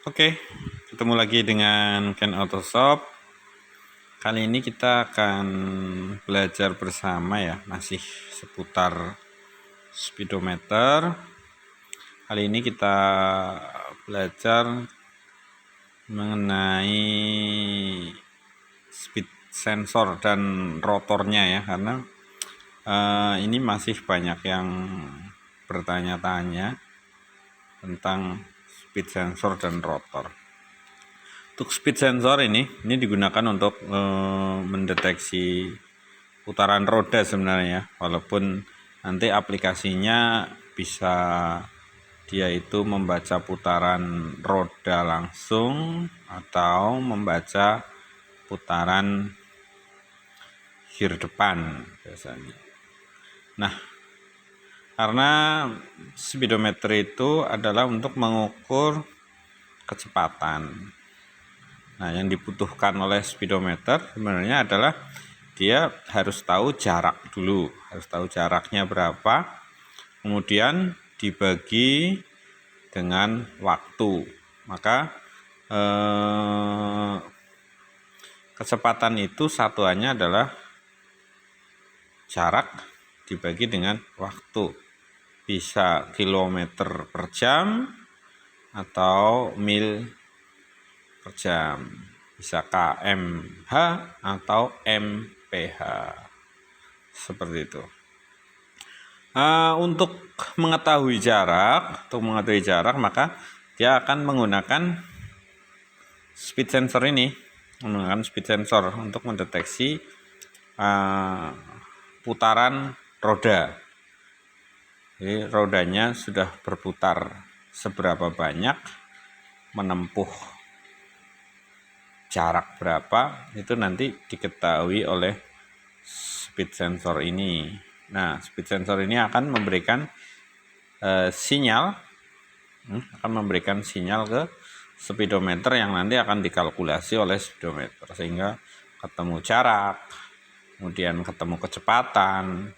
Oke, ketemu lagi dengan Ken Autoshop. Kali ini kita akan belajar bersama ya, masih seputar speedometer. Kali ini kita belajar mengenai speed sensor dan rotornya ya, karena ini masih banyak yang bertanya-tanya tentang speed sensor dan rotor. Untuk speed sensor ini digunakan untuk mendeteksi putaran roda sebenarnya, walaupun nanti aplikasinya bisa dia itu membaca putaran roda langsung atau membaca putaran gear depan biasanya. Nah, karena speedometer itu adalah untuk mengukur kecepatan. Nah, yang dibutuhkan oleh speedometer sebenarnya adalah dia harus tahu jarak dulu, harus tahu jaraknya berapa, kemudian dibagi dengan waktu. Maka kecepatan itu satuannya adalah jarak dibagi dengan waktu. Bisa kilometer per jam atau mil per jam, bisa kmh atau mph, seperti itu. Untuk mengetahui jarak, maka dia akan menggunakan speed sensor ini, untuk mendeteksi putaran roda. Jadi rodanya sudah berputar seberapa banyak, menempuh jarak berapa, itu nanti diketahui oleh speed sensor ini. Nah, speed sensor ini akan memberikan sinyal ke speedometer yang nanti akan dikalkulasi oleh speedometer, sehingga ketemu jarak, kemudian ketemu kecepatan,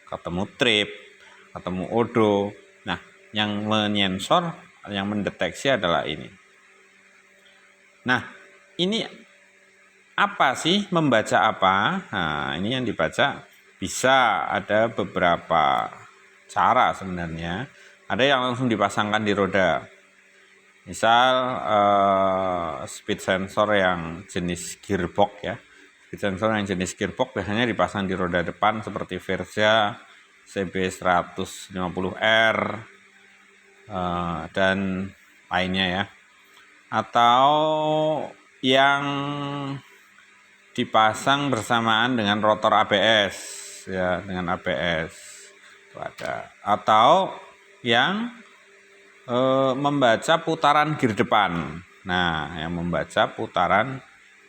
ketemu trip, ketemu odo. Nah, yang menyensor, yang mendeteksi adalah ini. Nah, ini apa sih, membaca apa? Nah, ini yang dibaca bisa ada beberapa cara sebenarnya. Ada yang langsung dipasangkan di roda. Misal speed sensor yang jenis gearbox ya. Speed sensor yang jenis gearbox biasanya dipasang di roda depan seperti Verza CB150R dan lainnya ya. Atau yang dipasang bersamaan dengan rotor ABS ya, dengan ABS itu ada. Atau yang membaca putaran gear depan. Nah, yang membaca putaran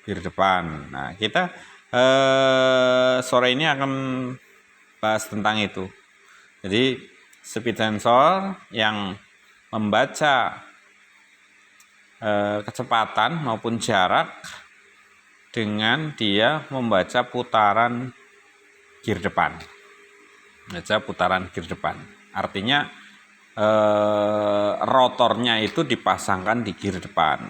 gear depan. Nah, kita sore ini akan bahas tentang itu. Jadi speed sensor yang membaca kecepatan maupun jarak dengan dia membaca putaran gear depan. Membaca putaran gear depan. Artinya rotornya itu dipasangkan di gear depan,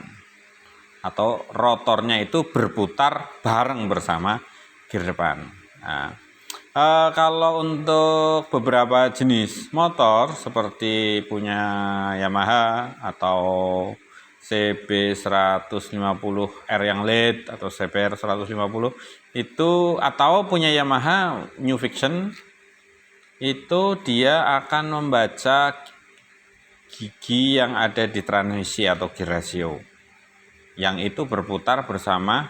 atau rotornya itu berputar bareng bersama gear depan. Nah, kalau untuk beberapa jenis motor seperti punya Yamaha atau CB150R yang LED atau CBR 150 itu, atau punya Yamaha New Fiction, itu dia akan membaca gigi yang ada di transmisi atau gear ratio, yang itu berputar bersama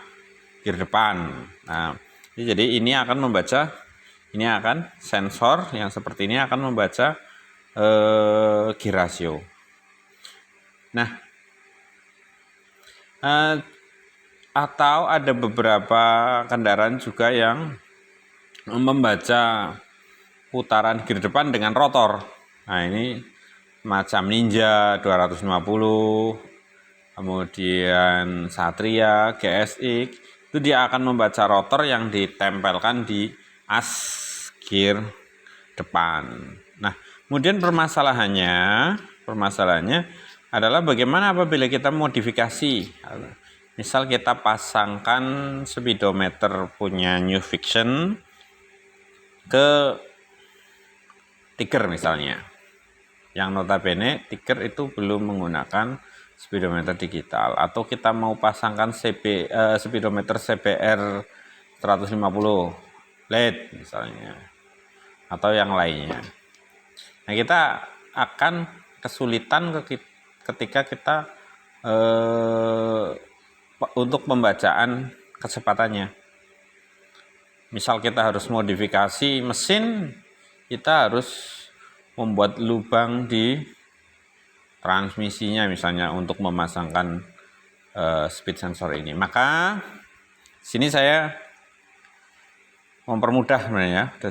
gear depan. Nah, jadi ini akan sensor yang seperti ini akan membaca gear ratio. Nah, atau ada beberapa kendaraan juga yang membaca putaran gear depan dengan rotor. Nah, ini macam Ninja 250, kemudian Satria, GSX, itu dia akan membaca rotor yang ditempelkan di as gear depan. Nah, kemudian permasalahannya adalah bagaimana apabila kita modifikasi. Misal kita pasangkan speedometer punya New Fiction ke Tiger misalnya, yang notabene Tiger itu belum menggunakan speedometer digital, atau kita mau pasangkan speedometer CBR 150 LED misalnya, atau yang lainnya. Nah, kita akan kesulitan ketika kita untuk pembacaan kecepatannya. Misal kita harus modifikasi mesin, kita harus membuat lubang di transmisinya misalnya untuk memasangkan speed sensor ini. Maka sini saya mempermudah sebenarnya, dan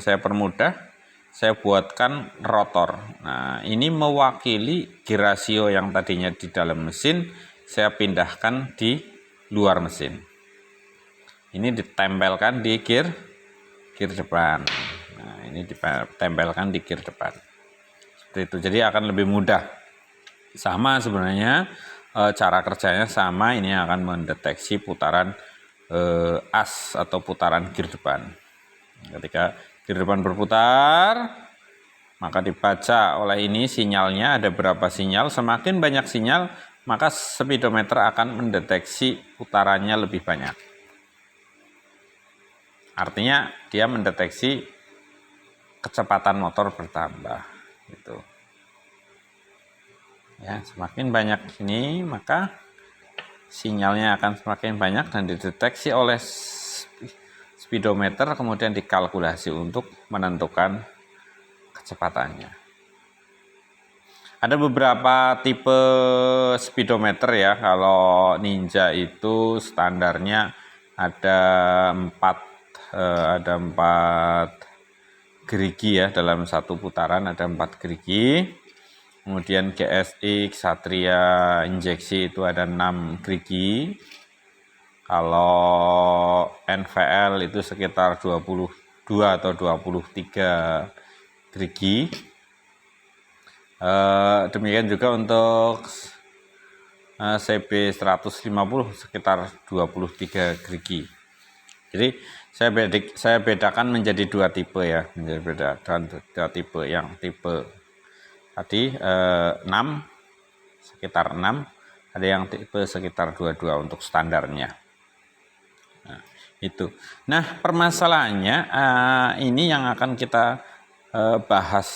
saya buatkan rotor. Nah, ini mewakili gear ratio yang tadinya di dalam mesin, saya pindahkan di luar mesin. Ini ditempelkan di gear depan. Nah, ini ditempelkan di gear depan. Seperti itu. Jadi akan lebih mudah. Sama sebenarnya cara kerjanya sama, ini akan mendeteksi putaran as atau putaran gear depan. Ketika gear depan berputar, maka dibaca oleh ini sinyalnya ada berapa sinyal. Semakin banyak sinyal, maka speedometer akan mendeteksi putarannya lebih banyak. Artinya dia mendeteksi kecepatan motor bertambah gitu. Ya, semakin banyak ini maka sinyalnya akan semakin banyak dan dideteksi oleh speedometer, kemudian dikalkulasi untuk menentukan kecepatannya. Ada beberapa tipe speedometer ya. Kalau Ninja itu standarnya ada 4 gerigi ya, dalam satu putaran ada 4 gerigi. Kemudian GSX, Satria, Injeksi itu ada 6 gerigi. Kalau NVL itu sekitar 22 atau 23 gerigi. Demikian juga untuk CB 150 sekitar 23 gerigi. Jadi saya bedakan menjadi 2 tipe ya, menjadi dua tipe. Yang tipe tadi 6 sekitar 6, ada yang tipe sekitar 22 untuk standarnya. Nah, itu. Nah, permasalahannya ini yang akan kita bahas,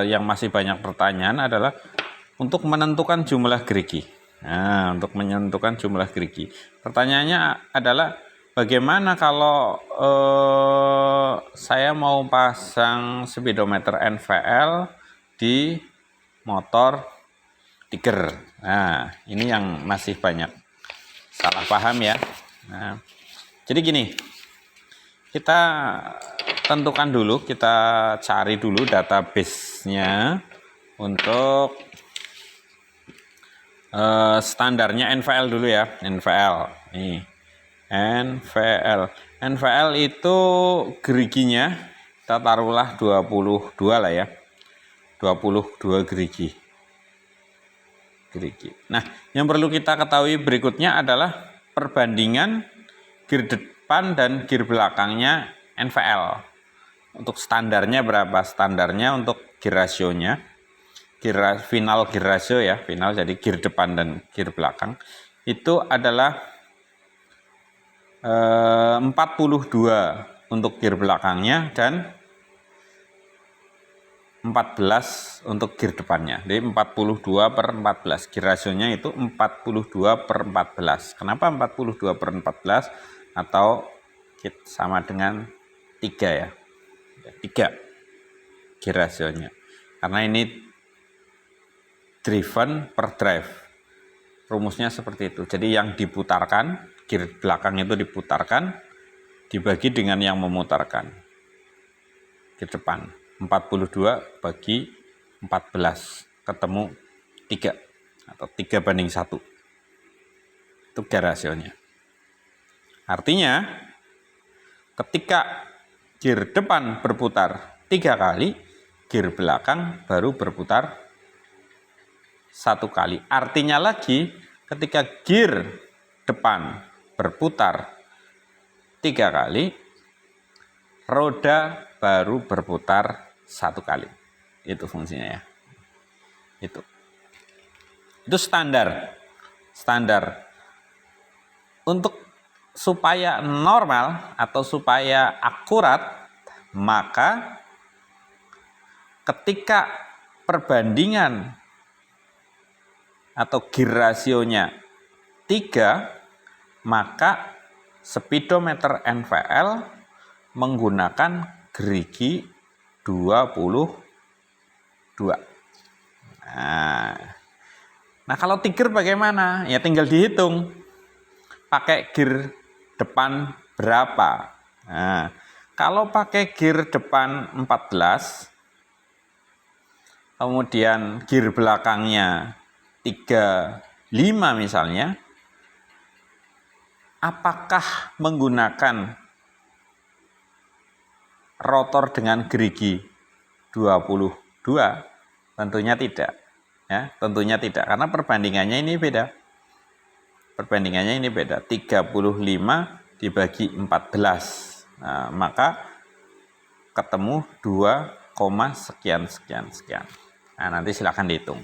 yang masih banyak pertanyaan adalah untuk menentukan jumlah gerigi. Nah, untuk menentukan jumlah gerigi, pertanyaannya adalah bagaimana kalau saya mau pasang speedometer NVL di motor Tiger. Nah, ini yang masih banyak salah paham ya. Nah, jadi gini, kita tentukan dulu, kita cari dulu database-nya untuk standarnya NVL dulu ya. NVL nih, NVL itu geriginya kita taruhlah 22 lah ya, 22 gerigi. Nah, yang perlu kita ketahui berikutnya adalah perbandingan gear depan dan gear belakangnya NVL. Untuk standarnya berapa? Standarnya untuk gear rasionya, final gear ratio ya, final jadi gear depan dan gear belakang itu adalah 42 untuk gear belakangnya dan 14 untuk gear depannya. Jadi 42/14. Gear rasionya itu 42/14. Kenapa 42/14 atau sama dengan 3 ya? 3 gear rasionya. Karena ini driven per drive. Rumusnya seperti itu. Jadi yang diputarkan, gear belakang itu diputarkan, dibagi dengan yang memutarkan. Gear depan 42 bagi 14 ketemu 3 atau 3/1. Itu gear rasionya. Artinya ketika gear depan berputar 3 kali, gear belakang baru berputar 1 kali. Artinya lagi ketika gear depan berputar 3 kali, roda baru berputar 1 kali. Itu fungsinya ya. Itu standar. Untuk supaya normal atau supaya akurat, maka ketika perbandingan atau gear rasionya 3, maka speedometer NVL menggunakan gerigi 22. Nah, kalau tiger bagaimana? Ya tinggal dihitung. Pakai gear depan berapa? Nah, kalau pakai gear depan 14, kemudian gear belakangnya 35 misalnya, apakah menggunakan rotor dengan gerigi 22? Tentunya tidak. Ya, tentunya tidak, karena perbandingannya ini beda. 35 dibagi 14. Nah, maka ketemu 2, sekian. Nah, nanti silakan dihitung.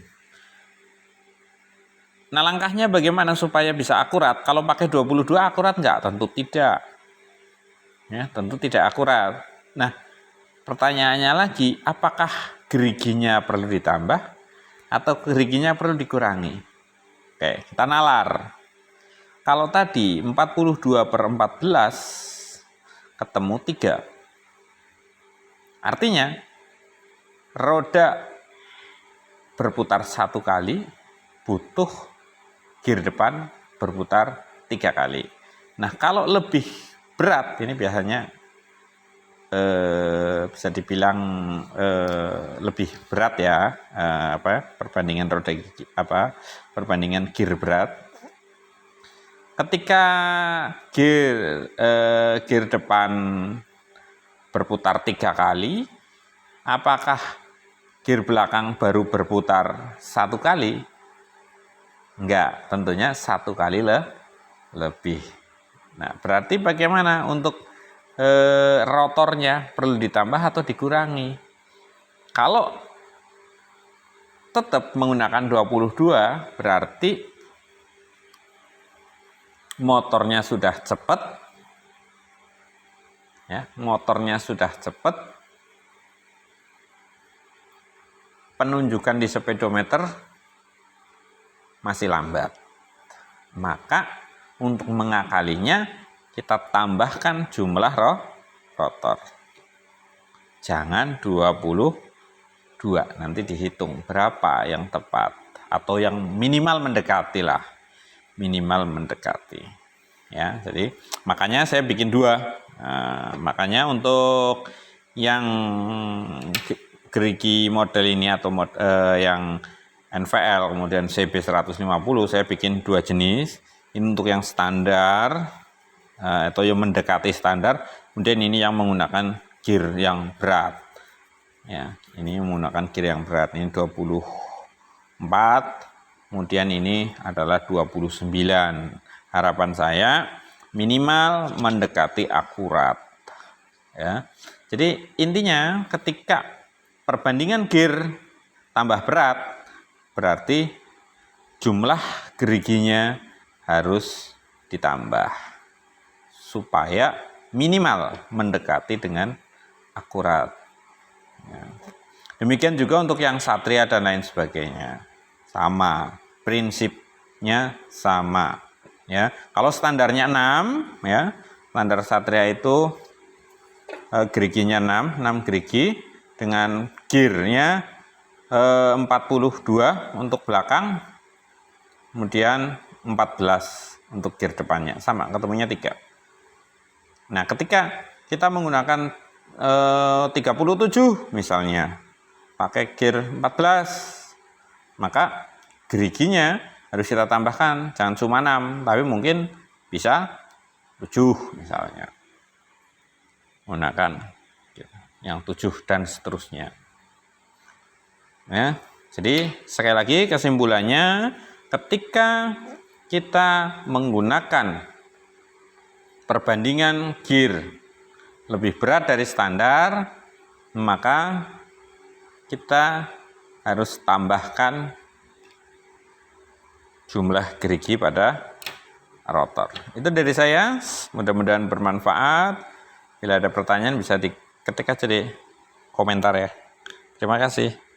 Nah, langkahnya bagaimana supaya bisa akurat? Kalau pakai 22 akurat nggak? Tentu tidak. Ya, tentu tidak akurat. Nah, pertanyaannya lagi, apakah geriginya perlu ditambah atau geriginya perlu dikurangi? Oke, kita nalar. Kalau tadi 42/14 ketemu 3. Artinya roda berputar 1 kali butuh gear depan berputar 3 kali. Nah, kalau lebih berat, ini biasanya bisa dibilang lebih berat ya, perbandingan roda perbandingan gear berat. Ketika gear depan berputar 3 kali, apakah gear belakang baru berputar 1 kali? Enggak, tentunya 1 kali lebih. Nah, berarti bagaimana untuk rotornya, perlu ditambah atau dikurangi? Kalau tetap menggunakan 22, berarti motornya sudah cepat, ya, penunjukan di speedometer masih lambat. Maka untuk mengakalinya kita tambahkan jumlah rotor. Jangan 22, nanti dihitung berapa yang tepat atau yang minimal mendekati lah. Ya, jadi makanya saya bikin 2. Nah, makanya untuk yang gerigi model ini atau yang NVL kemudian CB150 saya bikin 2 jenis. Ini untuk yang standar atau yang mendekati standar, kemudian ini yang menggunakan gear yang berat. Ya, ini menggunakan gear yang berat. Ini 24, kemudian ini adalah 29. Harapan saya minimal mendekati akurat. Ya. Jadi intinya ketika perbandingan gear tambah berat, berarti jumlah geriginya harus ditambah supaya minimal mendekati dengan akurat. Ya. Demikian juga untuk yang Satria dan lain sebagainya. Sama, prinsipnya sama. Ya, kalau standarnya 6, ya, standar Satria itu geriginya 6 gerigi dengan gearnya 42 untuk belakang, kemudian 14 untuk gear depannya, sama, ketemunya 3. Nah, ketika kita menggunakan 37 misalnya, pakai gear 14, maka geriginya harus kita tambahkan, jangan cuma 6, tapi mungkin bisa 7 misalnya. Menggunakan yang 7 dan seterusnya. Ya. Jadi sekali lagi kesimpulannya, ketika kita menggunakan perbandingan gear lebih berat dari standar, maka kita harus tambahkan jumlah gerigi pada rotor. Itu dari saya, mudah-mudahan bermanfaat. Bila ada pertanyaan bisa diketik aja di komentar ya. Terima kasih.